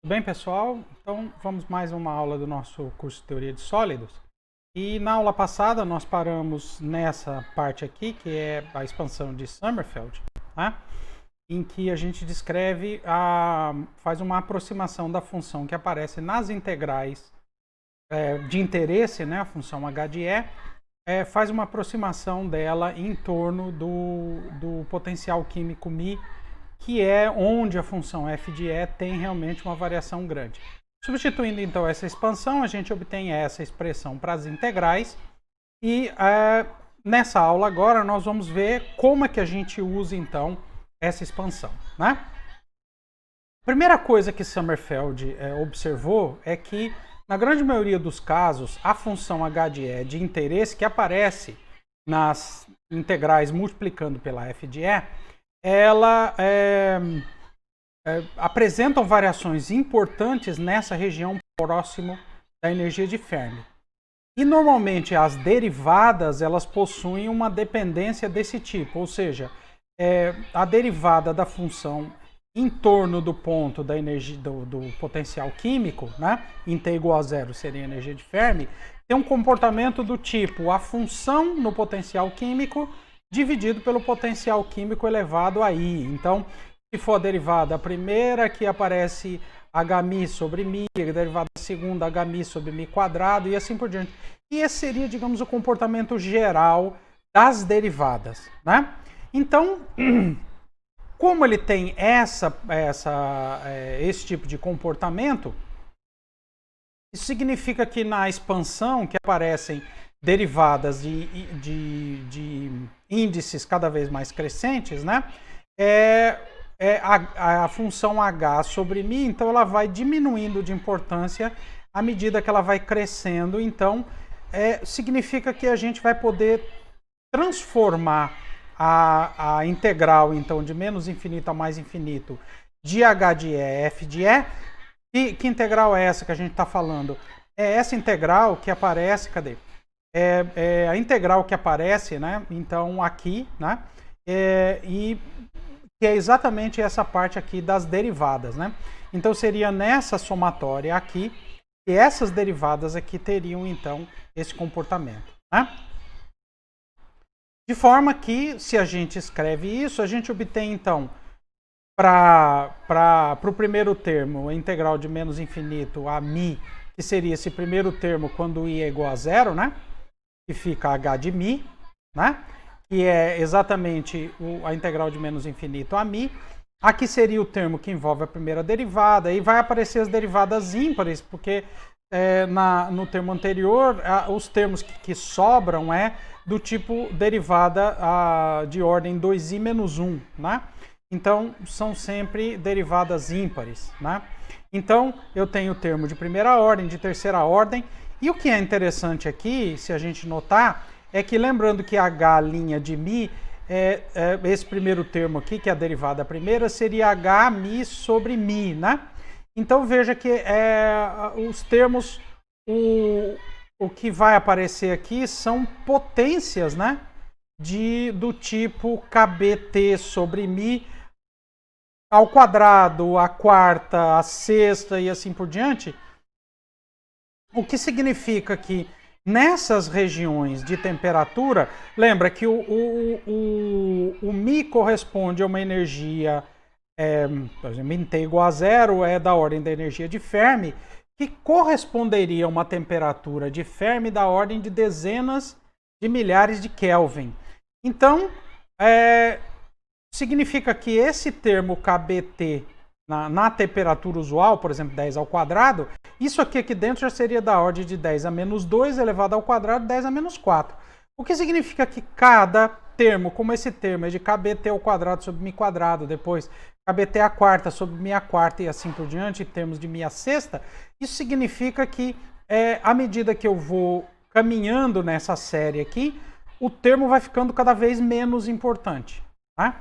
Tudo bem, pessoal? Então, vamos mais uma aula do nosso curso de Teoria de Sólidos. E na aula passada nós paramos nessa parte aqui, que é a expansão de Sommerfeld, né? Em que a gente descreve, faz uma aproximação da função que aparece nas integrais de interesse, né? A função h de e, faz uma aproximação dela em torno do potencial químico μ, que é onde a função f de e tem realmente uma variação grande. Substituindo então essa expansão, a gente obtém essa expressão para as integrais e nessa aula agora nós vamos ver como é que a gente usa então essa expansão, né? A primeira coisa que Sommerfeld observou é que na grande maioria dos casos a função h de e de interesse que aparece nas integrais multiplicando pela f de e, ela apresentam variações importantes nessa região próximo da energia de Fermi. E normalmente as derivadas elas possuem uma dependência desse tipo, ou seja, a derivada da função em torno do ponto da energia do potencial químico, né, em t igual a zero seria a energia de Fermi, tem um comportamento do tipo a função no potencial químico dividido pelo potencial químico elevado a I. Então, se for a derivada a primeira, que aparece Hmi sobre μ, a derivada segunda, Hmi sobre μ quadrado, e assim por diante. E esse seria, digamos, o comportamento geral das derivadas, né? Então, como ele tem esse tipo de comportamento, isso significa que na expansão que aparecem derivadas de índices cada vez mais crescentes, né? A função h sobre μ, então ela vai diminuindo de importância à medida que ela vai crescendo. Então, significa que a gente vai poder transformar a integral então de menos infinito a mais infinito de h de e f de e. Que integral é essa que a gente está falando? É essa integral que aparece, cadê? A integral que aparece, né? Então aqui, né? E que é exatamente essa parte aqui das derivadas, né? Então seria nessa somatória aqui que essas derivadas aqui teriam então esse comportamento, né? De forma que, se a gente escreve isso, a gente obtém então para o primeiro termo a integral de menos infinito a μ, que seria esse primeiro termo quando i é igual a zero, né? Que fica h de μ, né? Que é exatamente a integral de menos infinito a μ. Aqui seria o termo que envolve a primeira derivada, e vai aparecer as derivadas ímpares, porque no termo anterior, os termos que sobram do tipo derivada de ordem 2i menos 1, né? Então, são sempre derivadas ímpares, né? Então, eu tenho o termo de primeira ordem, de terceira ordem, e o que é interessante aqui, se a gente notar, é que lembrando que h' de μ, esse primeiro termo aqui, que é a derivada primeira, seria hmi sobre μ, né? Então veja que os termos, o que vai aparecer aqui são potências, né? Do tipo kbt sobre μ ao quadrado, a quarta, a sexta e assim por diante. O que significa que nessas regiões de temperatura, lembra que o μ corresponde a uma energia, por exemplo, em T igual a zero é da ordem da energia de Fermi, que corresponderia a uma temperatura de Fermi da ordem de dezenas de milhares de Kelvin. Então, significa que esse termo kbt na temperatura usual, por exemplo, 10 ao quadrado, isso aqui dentro já seria da ordem de 10 a menos 2 elevado ao quadrado, 10 a menos 4. O que significa que cada termo, como esse termo é de kbt ao quadrado sobre μ quadrado, depois kbt à quarta sobre μ à quarta e assim por diante, em termos de μ à sexta, isso significa que à medida que eu vou caminhando nessa série aqui, o termo vai ficando cada vez menos importante, né?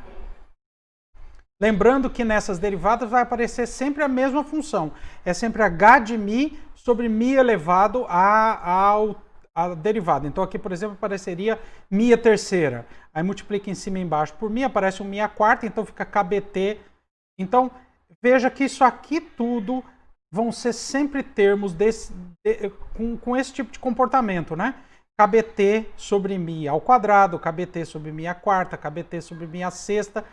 Lembrando que nessas derivadas vai aparecer sempre a mesma função. É sempre h de μ sobre μ elevado a derivada. Então aqui, por exemplo, apareceria μ a terceira. Aí multiplica em cima e embaixo por μ, aparece um μ a quarta, então fica kbt. Então, veja que isso aqui tudo vão ser sempre termos com esse tipo de comportamento, né? KBT sobre μ ao quadrado, KBT sobre μ à quarta, KBT sobre μ à sexta.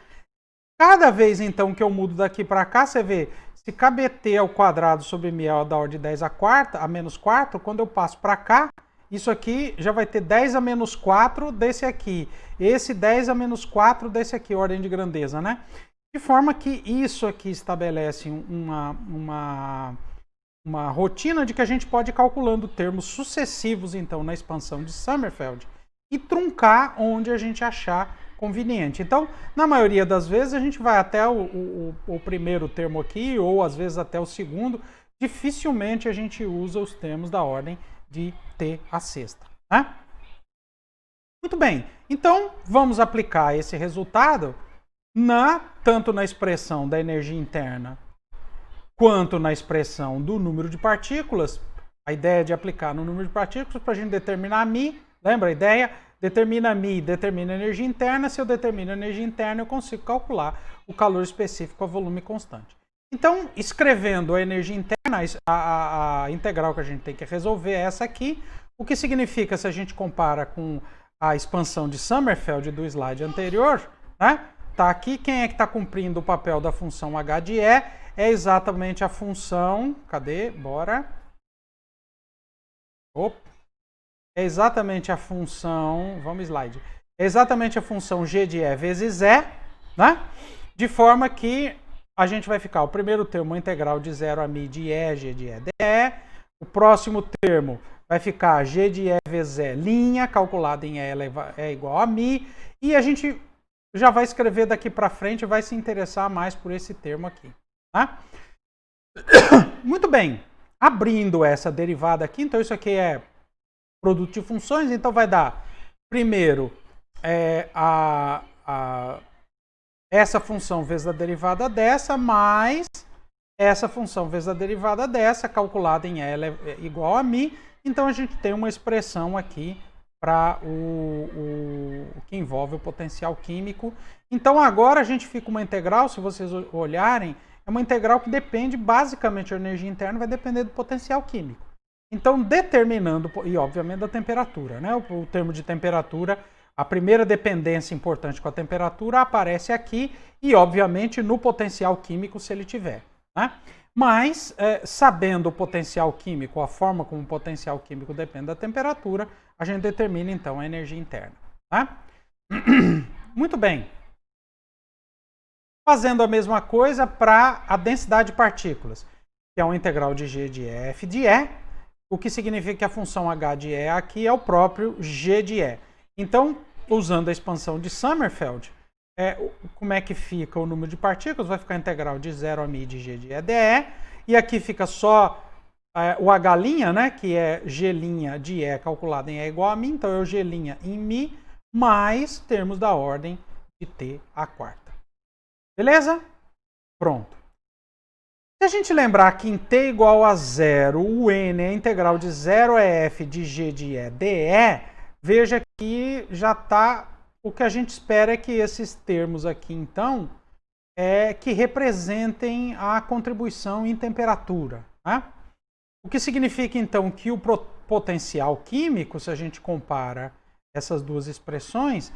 Cada vez, então, que eu mudo daqui para cá, você vê, se KBT ao quadrado sobre μ é da ordem de 10 à quarta, a menos 4, quando eu passo para cá, isso aqui já vai ter 10 a menos 4 desse aqui. Esse 10 a menos 4 desse aqui, ordem de grandeza, né? De forma que isso aqui estabelece uma rotina de que a gente pode ir calculando termos sucessivos, então, na expansão de Sommerfeld e truncar onde a gente achar conveniente. Então, na maioria das vezes, a gente vai até o primeiro termo aqui, ou às vezes até o segundo. Dificilmente a gente usa os termos da ordem de t à sexta, né? Muito bem, então vamos aplicar esse resultado tanto na expressão da energia interna quanto na expressão do número de partículas. A ideia é de aplicar no número de partículas para a gente determinar μ. Lembra a ideia? Determina μ, determina a energia interna. Se eu determino a energia interna, eu consigo calcular o calor específico a volume constante. Então, escrevendo a energia interna, a integral que a gente tem que resolver é essa aqui. O que significa, se a gente compara com a expansão de Sommerfeld do slide anterior, né? Tá aqui, quem é que está cumprindo o papel da função h de E? É exatamente a função... Cadê? Bora. Opa. É exatamente a função... Vamos, slide. É exatamente a função g de E vezes E, né? De forma que a gente vai ficar o primeiro termo integral de 0 a μ de E, g de E dE. O próximo termo vai ficar g de E vezes E linha, calculado em E é igual a μ. E a gente já vai escrever daqui para frente, vai se interessar mais por esse termo aqui. Tá? Muito bem. Abrindo essa derivada aqui, então isso aqui é produto de funções, então vai dar primeiro essa função vezes a derivada dessa, mais essa função vezes a derivada dessa, calculada em L é igual a μ. Então a gente tem uma expressão aqui para o que envolve o potencial químico. Então agora a gente fica uma integral, se vocês olharem, é uma integral que depende, basicamente a energia interna vai depender do potencial químico. Então determinando, e obviamente da temperatura, né? O termo de temperatura, a primeira dependência importante com a temperatura aparece aqui e obviamente no potencial químico se ele tiver, né? Mas, sabendo o potencial químico, a forma como o potencial químico depende da temperatura, a gente determina, então, a energia interna. Tá? Muito bem. Fazendo a mesma coisa para a densidade de partículas, que é uma integral de g de E, f de E, o que significa que a função h de E aqui é o próprio g de E. Então, usando a expansão de Sommerfeld, como é que fica o número de partículas? Vai ficar a integral de 0 a μ de g de E dE. E aqui fica só o H', né, que é g' de E calculado em E igual a μ. Então é o g' em μ mais termos da ordem de t à quarta. Beleza? Pronto. Se a gente lembrar que em t igual a 0, o n é a integral de 0 a f de g de E dE, veja que já está... O que a gente espera é que esses termos aqui, então, que representem a contribuição em temperatura. Né? O que significa, então, que o potencial químico, se a gente compara essas duas expressões,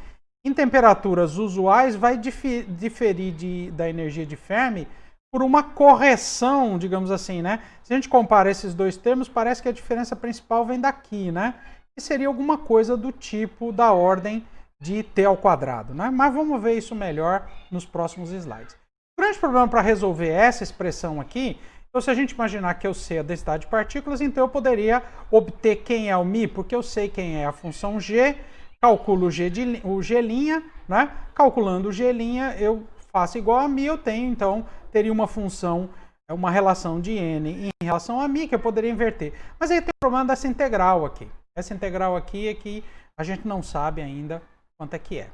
em temperaturas usuais vai diferir da energia de Fermi por uma correção, digamos assim, né? Se a gente compara esses dois termos, parece que a diferença principal vem daqui, né? E seria alguma coisa do tipo da ordem de t ao quadrado, né? Mas vamos ver isso melhor nos próximos slides. O grande problema para resolver essa expressão aqui, então se a gente imaginar que eu sei a densidade de partículas, então eu poderia obter quem é o μ, porque eu sei quem é a função g, calculo o g', né? Calculando o g', eu faço igual a μ, eu tenho, então, teria uma função, uma relação de n em relação a μ, que eu poderia inverter. Mas aí tem o problema dessa integral aqui. Essa integral aqui é que a gente não sabe ainda quanto é que é.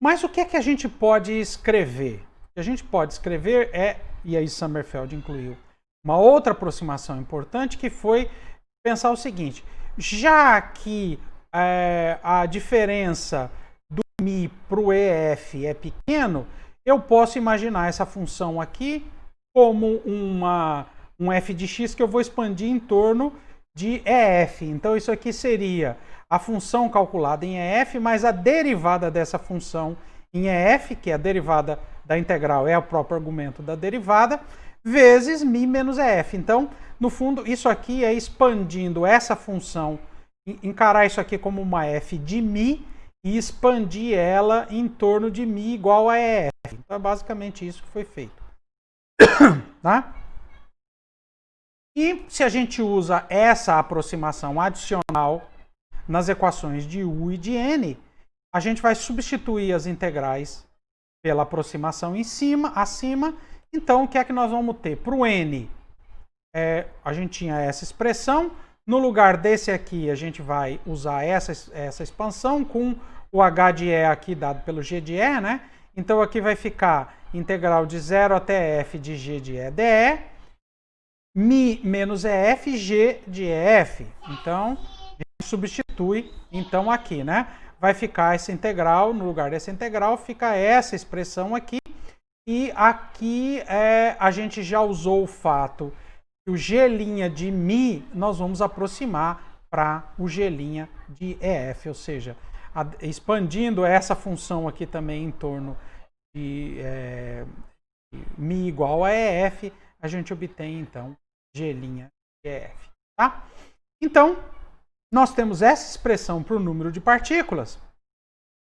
Mas o que é que a gente pode escrever? O que a gente pode escrever e aí Sommerfeld incluiu uma outra aproximação importante, que foi pensar o seguinte: já que a diferença do μ para o EF é pequeno, eu posso imaginar essa função aqui como um f de x que eu vou expandir em torno de EF. Então, isso aqui seria a função calculada em EF, mais a derivada dessa função em EF, que é a derivada da integral, é o próprio argumento da derivada, vezes μ menos EF. Então, no fundo, isso aqui é expandindo essa função, encarar isso aqui como uma f de μ e expandir ela em torno de μ igual a EF. Então, é basicamente isso que foi feito. Tá? E se a gente usa essa aproximação adicional nas equações de U e de N, a gente vai substituir as integrais pela aproximação acima. Então, o que é que nós vamos ter? Para o N, a gente tinha essa expressão. No lugar desse aqui, a gente vai usar essa expansão com o H de E aqui dado pelo G de E, né? Então, aqui vai ficar integral de 0 até F de G de E dE, μ menos EF, G de EF. Então, a gente substitui, então, aqui, né? Vai ficar essa integral, no lugar dessa integral, fica essa expressão aqui. E aqui a gente já usou o fato que o G' de μ nós vamos aproximar para o G' de EF, ou seja, expandindo essa função aqui também em torno de μ igual a EF, a gente obtém, então, G' de EF. Tá? Então, nós temos essa expressão para o número de partículas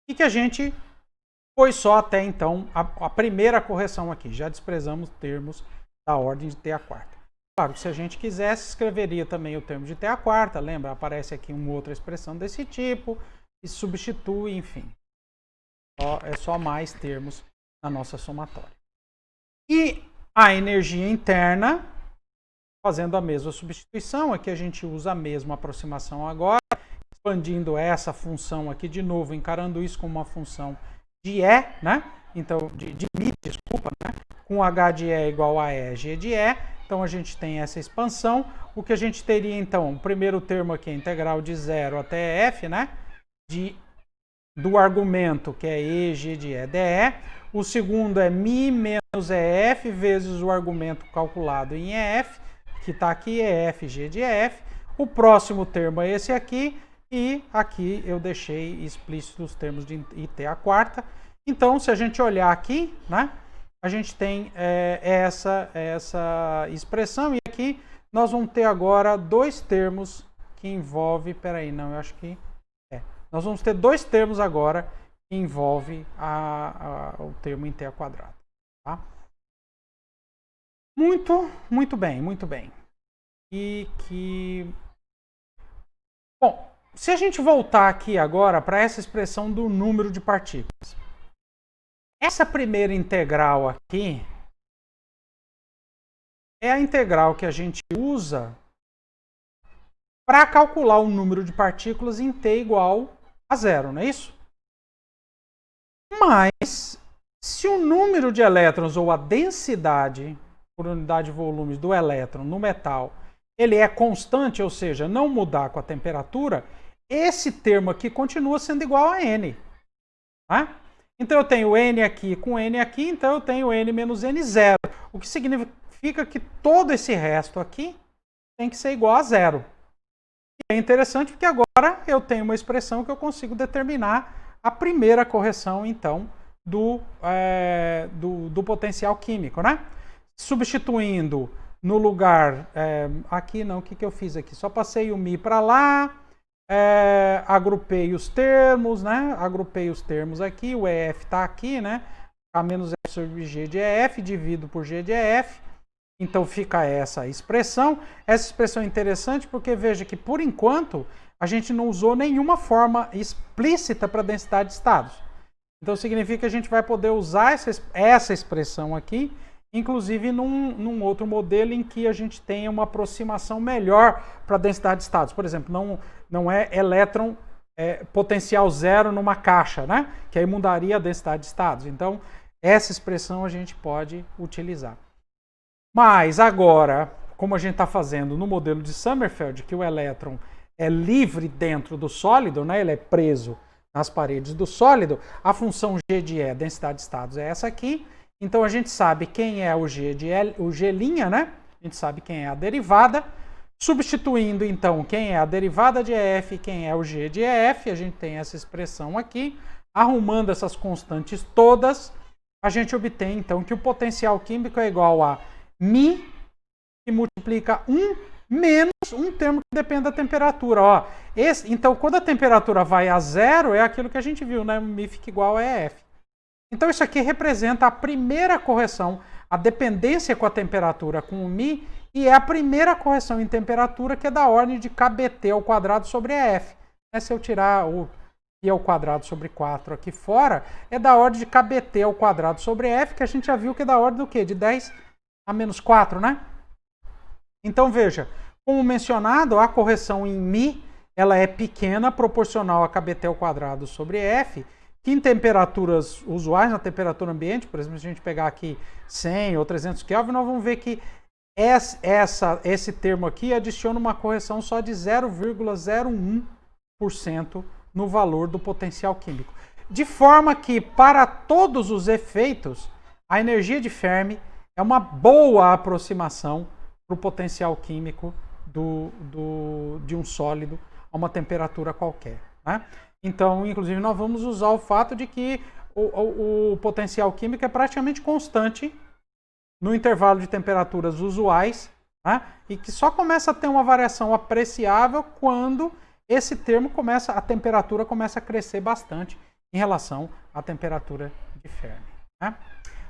e que a gente foi só até, então, a primeira correção aqui. Já desprezamos termos da ordem de t a quarta. Claro que se a gente quisesse, escreveria também o termo de t a quarta. Lembra? Aparece aqui uma outra expressão desse tipo e substitui, enfim. É só mais termos na nossa somatória. E a energia interna, fazendo a mesma substituição, aqui a gente usa a mesma aproximação agora, expandindo essa função aqui de novo, encarando isso como uma função de E, né? Então, de μ, desculpa, né? Com H de E igual a E, G de E. Então, a gente tem essa expansão. O que a gente teria, então, o primeiro termo aqui é integral de 0 até F, né? Do argumento, que é E, G de E, dE. O segundo é μ menos EF vezes o argumento calculado em EF, que está aqui, EF, G de EF. O próximo termo é esse aqui. E aqui eu deixei explícito os termos de IT a quarta. Então, se a gente olhar aqui, né, a gente tem essa expressão. E aqui nós vamos ter agora dois termos que envolvem... Peraí, não, eu acho que... Nós vamos ter dois termos agora que envolvem o termo em t ao quadrado. Tá? Muito bem, muito bem. Bom, se a gente voltar aqui agora para essa expressão do número de partículas. Essa primeira integral aqui é a integral que a gente usa para calcular o número de partículas em t igual a 0, não é isso? Mas, se o número de elétrons ou a densidade por unidade de volume do elétron no metal, ele é constante, ou seja, não mudar com a temperatura, esse termo aqui continua sendo igual a N. Tá? Então, eu tenho N aqui com N aqui, então eu tenho N menos N zero. O que significa que todo esse resto aqui tem que ser igual a zero. E é interessante porque agora eu tenho uma expressão que eu consigo determinar a primeira correção, então, do potencial químico, né? Substituindo no lugar... aqui não, o que eu fiz aqui? Só passei o μ para lá, agrupei os termos, né? Agrupei os termos aqui, o EF está aqui, né? A menos F sobre G de EF, divido por G de EF. Então fica essa expressão. Essa expressão é interessante porque veja que, por enquanto, a gente não usou nenhuma forma explícita para densidade de estados. Então significa que a gente vai poder usar essa expressão aqui, inclusive num outro modelo em que a gente tenha uma aproximação melhor para a densidade de estados. Por exemplo, não é elétron potencial zero numa caixa, né? Que aí mudaria a densidade de estados. Então, essa expressão a gente pode utilizar. Mas agora, como a gente está fazendo no modelo de Sommerfeld, que o elétron é livre dentro do sólido, né? Ele é preso nas paredes do sólido, a função G de E, densidade de estados, é essa aqui. Então a gente sabe quem é o G de L, o G', né? A gente sabe quem é a derivada. Substituindo então quem é a derivada de EF e quem é o G de EF, a gente tem essa expressão aqui. Arrumando essas constantes todas, a gente obtém então que o potencial químico é igual a μ, que multiplica 1 menos um termo que depende da temperatura. Ó, então, quando a temperatura vai a zero, é aquilo que a gente viu, né? μ fica igual a EF. Então, isso aqui representa a primeira correção, a dependência com a temperatura com o μ, e é a primeira correção em temperatura que é da ordem de kBt ao quadrado sobre EF. Se eu tirar o π ao quadrado sobre 4 aqui fora, é da ordem de kBt ao quadrado sobre F, que a gente já viu que é da ordem do quê? De 10 a menos 4, né? Então, veja, como mencionado, a correção em μ, ela é pequena, proporcional a kBt ao quadrado sobre F, que em temperaturas usuais, na temperatura ambiente, por exemplo, se a gente pegar aqui 100 ou 300 Kelvin, nós vamos ver que esse termo aqui adiciona uma correção só de 0,01% no valor do potencial químico. De forma que, para todos os efeitos, a energia de Fermi é uma boa aproximação para o potencial químico de um sólido a uma temperatura qualquer, né? Então, inclusive, nós vamos usar o fato de que o potencial químico é praticamente constante no intervalo de temperaturas usuais, né? E que só começa a ter uma variação apreciável quando esse termo a temperatura começa a crescer bastante em relação à temperatura de Fermi, né?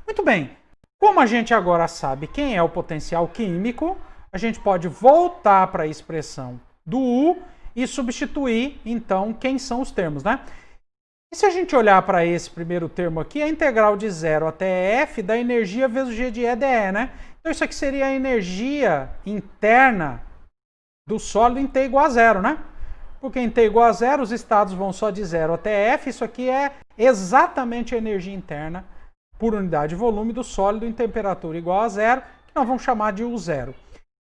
Muito bem, como a gente agora sabe quem é o potencial químico, a gente pode voltar para a expressão do U e substituir, então, quem são os termos, né? E se a gente olhar para esse primeiro termo aqui, a integral de 0 até F da energia vezes o G de E dE, né? Então isso aqui seria a energia interna do sólido em T igual a 0, né? Porque em T igual a 0, os estados vão só de 0 até F. Isso aqui é exatamente a energia interna por unidade de volume do sólido em temperatura igual a 0, que nós vamos chamar de U0.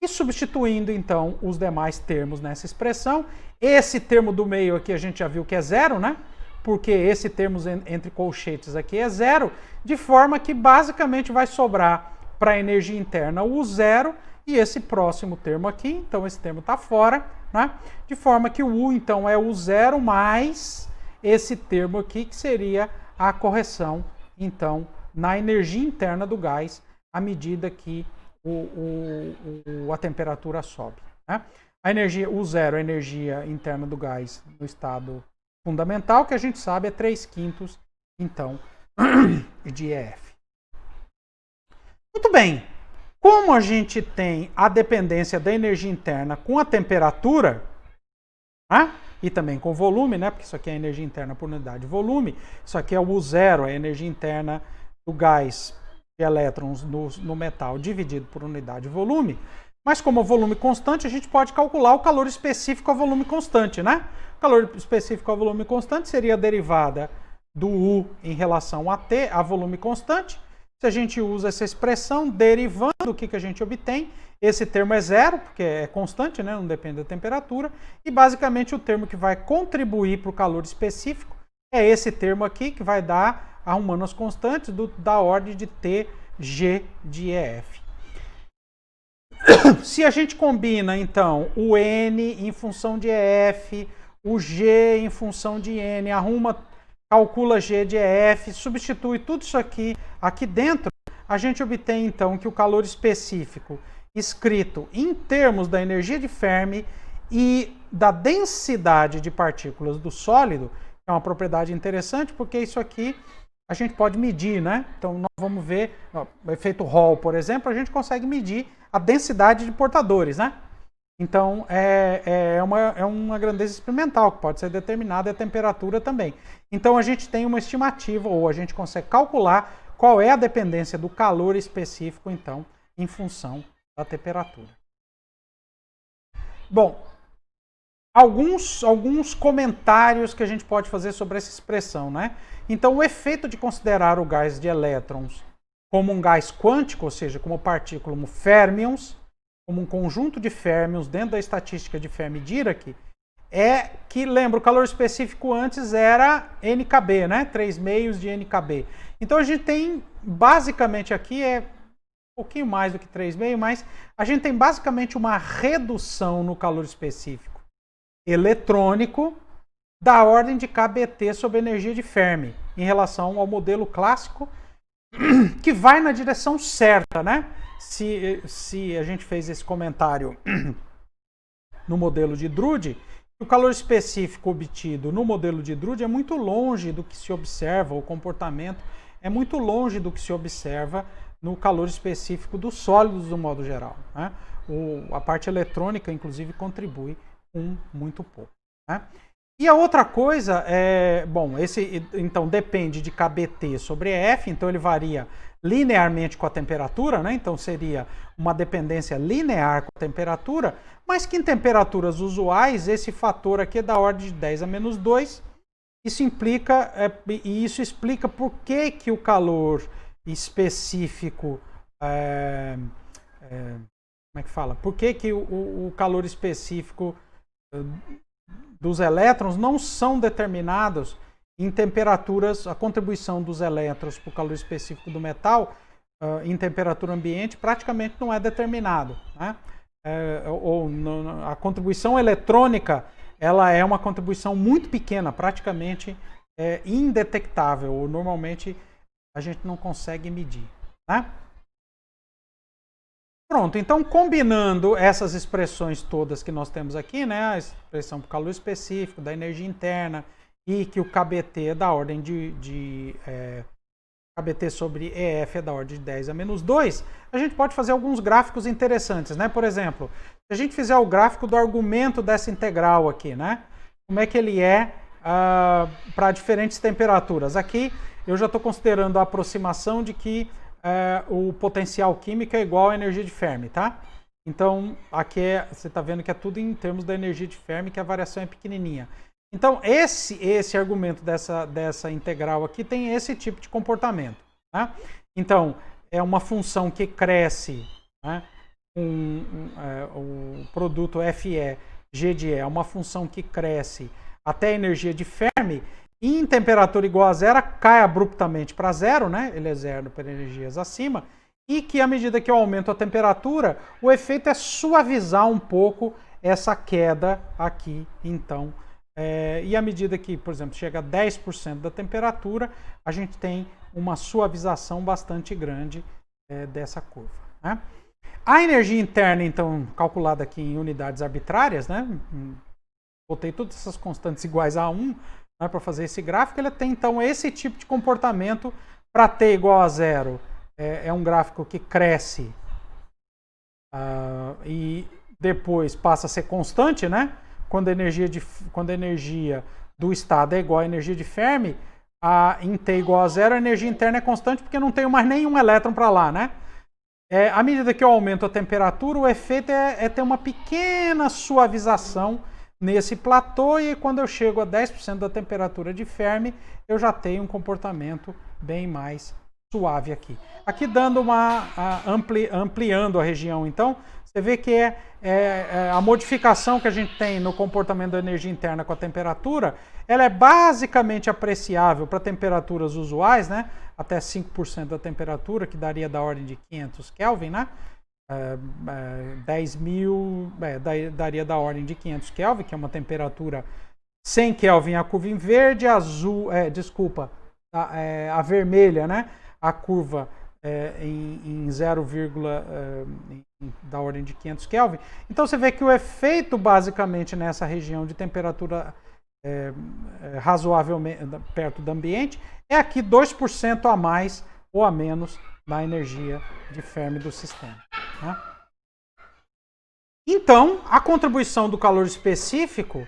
E substituindo, então, os demais termos nessa expressão, esse termo do meio aqui a gente já viu que é 0, né? Porque esse termo entre colchetes aqui é 0, de forma que basicamente vai sobrar para a energia interna o U0 e esse próximo termo aqui, então esse termo está fora, né? De forma que o U, então, é U0 mais esse termo aqui, que seria a correção, então, na energia interna do gás, à medida que a temperatura sobe, né? A energia U0 é a energia interna do gás no estado fundamental, que a gente sabe é 3/5, então, de EF. Muito bem. Como a gente tem a dependência da energia interna com a temperatura, né? E também com o volume, né? Porque isso aqui é a energia interna por unidade de volume, isso aqui é o U0, é a energia interna do gás de elétrons no metal dividido por unidade de volume. Mas como o volume constante, a gente pode calcular o calor específico a volume constante, né? O calor específico a volume constante seria a derivada do U em relação a T, a volume constante. Se a gente usa essa expressão, derivando, o que a gente obtém? Esse termo é 0, porque é constante, né? Não depende da temperatura. E basicamente o termo que vai contribuir para o calor específico é esse termo aqui, que vai dar, arrumando as constantes, da ordem de TG de EF. Se a gente combina, então, o N em função de EF, o G em função de N, calcula G de EF, substitui tudo isso aqui dentro, a gente obtém, então, que o calor específico escrito em termos da energia de Fermi e da densidade de partículas do sólido, é uma propriedade interessante, porque isso aqui a gente pode medir, né? Então, nós vamos ver, o efeito Hall, por exemplo, a gente consegue medir a densidade de portadores, né? Então, é uma grandeza experimental, que pode ser determinada a temperatura também. Então, a gente tem uma estimativa, ou a gente consegue calcular qual é a dependência do calor específico, então, em função da temperatura. Bom, alguns comentários que a gente pode fazer sobre essa expressão, né? Então, o efeito de considerar o gás de elétrons como um gás quântico, ou seja, como partícula, como férmions, como um conjunto de férmions dentro da estatística de Fermi-Dirac, é que, lembra, o calor específico antes era NKB, né? 3 meios de NKB. Então a gente tem, basicamente aqui, um pouquinho mais do que 3 meios, mas a gente tem basicamente uma redução no calor específico eletrônico da ordem de kBt sobre energia de Fermi, em relação ao modelo clássico, que vai na direção certa, né? Se a gente fez esse comentário no modelo de Drude, o calor específico obtido no modelo de Drude é muito longe do que se observa, o comportamento é muito longe do que se observa no calor específico dos sólidos do modo geral, né? A parte eletrônica, inclusive, contribui com muito pouco, né? E a outra coisa então depende de kBt sobre EF, então ele varia linearmente com a temperatura, né? Então seria uma dependência linear com a temperatura, mas que em temperaturas usuais esse fator aqui é da ordem de 10 a menos 2. Isso explica por que o calor específico, como é que fala? Por que o calor específico dos elétrons não são determinados em temperaturas, a contribuição dos elétrons para o calor específico do metal em temperatura ambiente praticamente não é determinado, né? A contribuição eletrônica ela é uma contribuição muito pequena, praticamente indetectável, ou normalmente a gente não consegue medir, né? Pronto, então combinando essas expressões todas que nós temos aqui, né, a expressão para o calor específico, da energia interna, e que o kBt é da ordem kBt sobre EF é da ordem de 10 a menos 2, a gente pode fazer alguns gráficos interessantes, né? Por exemplo, se a gente fizer o gráfico do argumento dessa integral aqui, né? Como é que ele é para diferentes temperaturas? Aqui eu já estou considerando a aproximação de que o potencial químico é igual à energia de Fermi, tá? Então, aqui você está vendo que é tudo em termos da energia de Fermi, que a variação é pequenininha. Então, esse argumento dessa integral aqui tem esse tipo de comportamento, né? Então, é uma função que cresce, né? O produto FE, G de E, é uma função que cresce até a energia de Fermi, e em temperatura igual a zero, cai abruptamente para zero, né? Ele é zero para energias acima, e que à medida que eu aumento a temperatura, o efeito é suavizar um pouco essa queda aqui, então. E à medida que, por exemplo, chega a 10% da temperatura, a gente tem uma suavização bastante grande dessa curva, né? A energia interna, então, calculada aqui em unidades arbitrárias, né? Botei todas essas constantes iguais a 1, né, para fazer esse gráfico. Ele tem, então, esse tipo de comportamento para t igual a zero. É um gráfico que cresce e depois passa a ser constante, né? Quando a energia do estado é igual à energia de Fermi, em t igual a zero, a energia interna é constante porque não tenho mais nenhum elétron para lá, né? À medida que eu aumento a temperatura, o efeito é ter uma pequena suavização nesse platô, e quando eu chego a 10% da temperatura de Fermi, eu já tenho um comportamento bem mais suave aqui. Aqui dando ampliando a região, então, você vê que a modificação que a gente tem no comportamento da energia interna com a temperatura, ela é basicamente apreciável para temperaturas usuais, né? Até 5% da temperatura, que daria da ordem de 500 Kelvin, né? 10.000, daria da ordem de 500 Kelvin, que é uma temperatura 100 Kelvin a curva em verde, azul, a vermelha, né? A curva em 0, da ordem de 500 Kelvin. Então você vê que o efeito basicamente nessa região de temperatura razoavelmente perto do ambiente é aqui 2% a mais ou a menos na energia de Fermi do sistema, né? Então, a contribuição do calor específico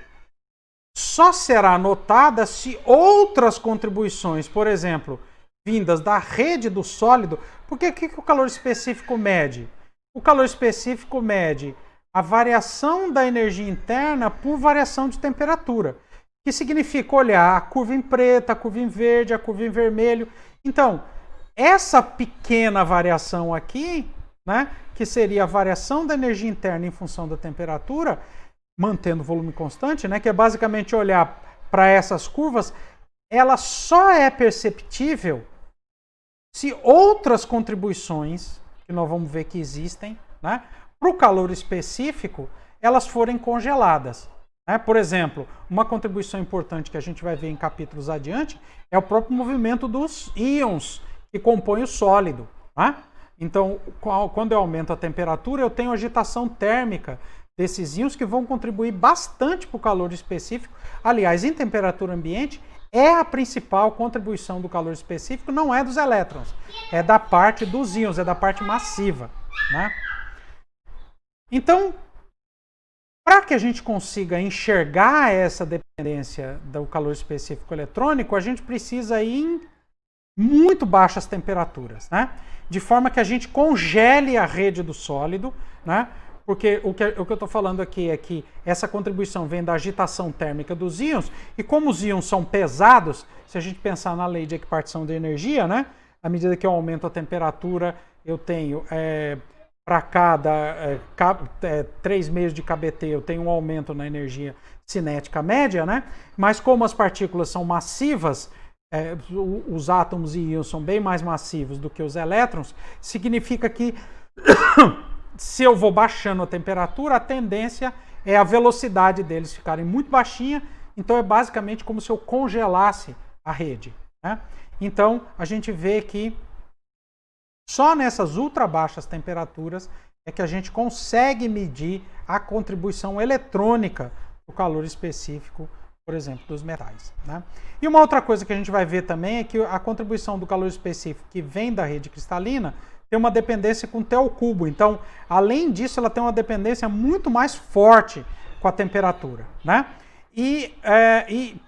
só será notada se outras contribuições, por exemplo, vindas da rede do sólido, porque o que o calor específico mede? O calor específico mede a variação da energia interna por variação de temperatura, que significa olhar a curva em preto, a curva em verde, a curva em vermelho. Então, essa pequena variação aqui, né, que seria a variação da energia interna em função da temperatura, mantendo o volume constante, né, que é basicamente olhar para essas curvas, ela só é perceptível se outras contribuições, que nós vamos ver que existem, né, para o calor específico, elas forem congeladas. Né? Por exemplo, uma contribuição importante que a gente vai ver em capítulos adiante é o próprio movimento dos íons que compõem o sólido. Né? Então, quando eu aumento a temperatura, eu tenho agitação térmica desses íons que vão contribuir bastante para o calor específico. Aliás, em temperatura ambiente, é a principal contribuição do calor específico, não é dos elétrons, é da parte dos íons, é da parte massiva. Né? Então, para que a gente consiga enxergar essa dependência do calor específico eletrônico, a gente precisa ir em muito baixas temperaturas, né? De forma que a gente congele a rede do sólido, né? Porque o que eu estou falando aqui é que essa contribuição vem da agitação térmica dos íons, e como os íons são pesados, se a gente pensar na lei de equipartição de energia, né? À medida que eu aumento a temperatura, eu tenho, para cada 3 meios de kBt, eu tenho um aumento na energia cinética média, né? Mas como as partículas são massivas, os átomos e íons são bem mais massivos do que os elétrons, significa que se eu vou baixando a temperatura, a tendência é a velocidade deles ficarem muito baixinha, então é basicamente como se eu congelasse a rede. Né? Então, a gente vê que só nessas ultra baixas temperaturas é que a gente consegue medir a contribuição eletrônica do calor específico, por exemplo, dos metais. Né? E uma outra coisa que a gente vai ver também é que a contribuição do calor específico que vem da rede cristalina tem uma dependência com T ao cubo. Então, além disso, ela tem uma dependência muito mais forte com a temperatura. Né? E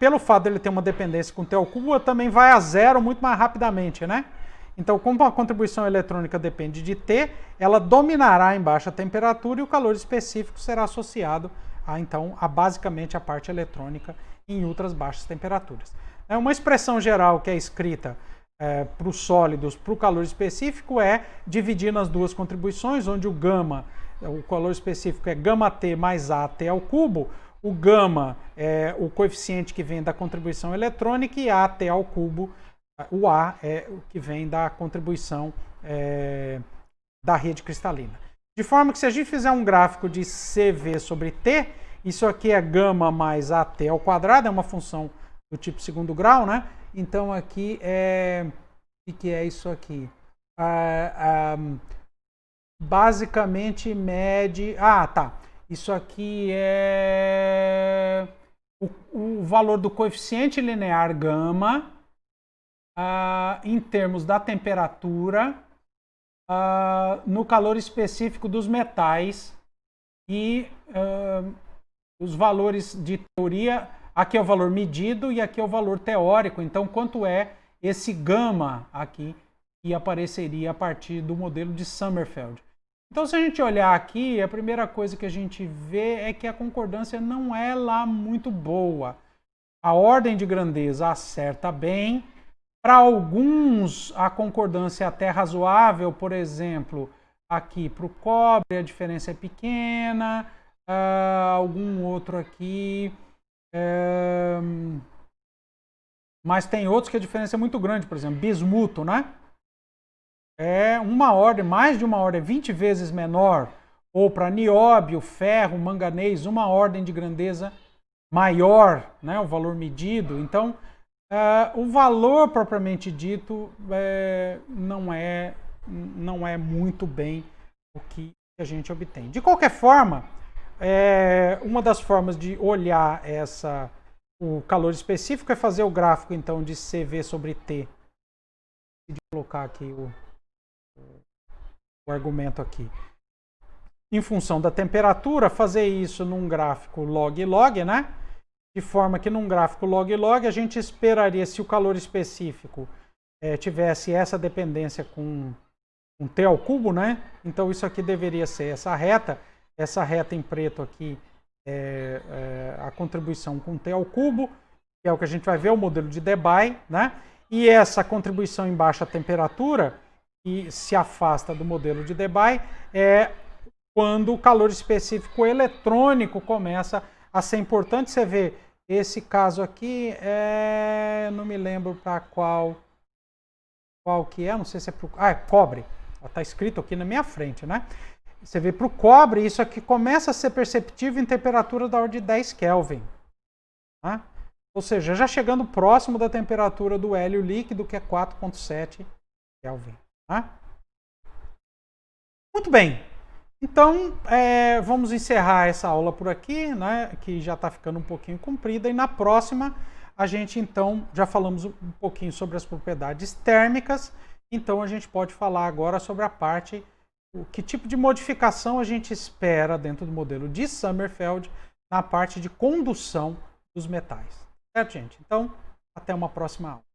pelo fato de ele ter uma dependência com T ao cubo, ela também vai a zero muito mais rapidamente. Né? Então, como a contribuição eletrônica depende de T, ela dominará em baixa temperatura e o calor específico será associado a basicamente a parte eletrônica em ultras baixas temperaturas. Uma expressão geral que é escrita para os sólidos, para o calor específico, é dividir nas duas contribuições, onde o gama, o calor específico é γT mais AT ao cubo, o gama é o coeficiente que vem da contribuição eletrônica e AT ao cubo, o A é o que vem da contribuição da rede cristalina. De forma que se a gente fizer um gráfico de CV sobre T, isso aqui é gama mais AT ao quadrado, é uma função do tipo segundo grau, né? Então aqui o que é isso aqui? Basicamente mede... Isso aqui é o valor do coeficiente linear gama em termos da temperatura no calor específico dos metais e os valores de teoria, aqui é o valor medido e aqui é o valor teórico. Então, quanto é esse gama aqui que apareceria a partir do modelo de Sommerfeld? Então, se a gente olhar aqui, a primeira coisa que a gente vê é que a concordância não é lá muito boa. A ordem de grandeza acerta bem. Para alguns, a concordância é até razoável, por exemplo, aqui para o cobre a diferença é pequena, algum outro aqui, mas tem outros que a diferença é muito grande, por exemplo, bismuto, né? É uma ordem, mais de uma ordem, 20 vezes menor, ou para nióbio, ferro, manganês, uma ordem de grandeza maior, né? O valor medido. Então, o valor propriamente dito não é muito bem o que a gente obtém. De qualquer forma, uma das formas de olhar o calor específico é fazer o gráfico então de CV sobre T. De colocar aqui o argumento aqui. Em função da temperatura, fazer isso num gráfico log-log, né? De forma que num gráfico log-log a gente esperaria, se o calor específico tivesse essa dependência com T ao cubo, né? Então isso aqui deveria ser essa reta em preto aqui é a contribuição com T ao cubo, que é o que a gente vai ver, o modelo de Debye, né? E essa contribuição em baixa temperatura, que se afasta do modelo de Debye, é quando o calor específico eletrônico começa a ser importante. Você vê, esse caso aqui, não me lembro para qual que é, não sei se é para é cobre. Está escrito aqui na minha frente, né? Você vê para o cobre, isso aqui começa a ser perceptível em temperatura da ordem de 10 Kelvin. Né? Ou seja, já chegando próximo da temperatura do hélio líquido, que é 4,7 Kelvin. Né? Muito bem. Então, vamos encerrar essa aula por aqui, né, que já está ficando um pouquinho comprida. E na próxima, a gente, então, já falamos um pouquinho sobre as propriedades térmicas. Então, a gente pode falar agora sobre a parte, que tipo de modificação a gente espera dentro do modelo de Sommerfeld na parte de condução dos metais. Certo, gente? Então, até uma próxima aula.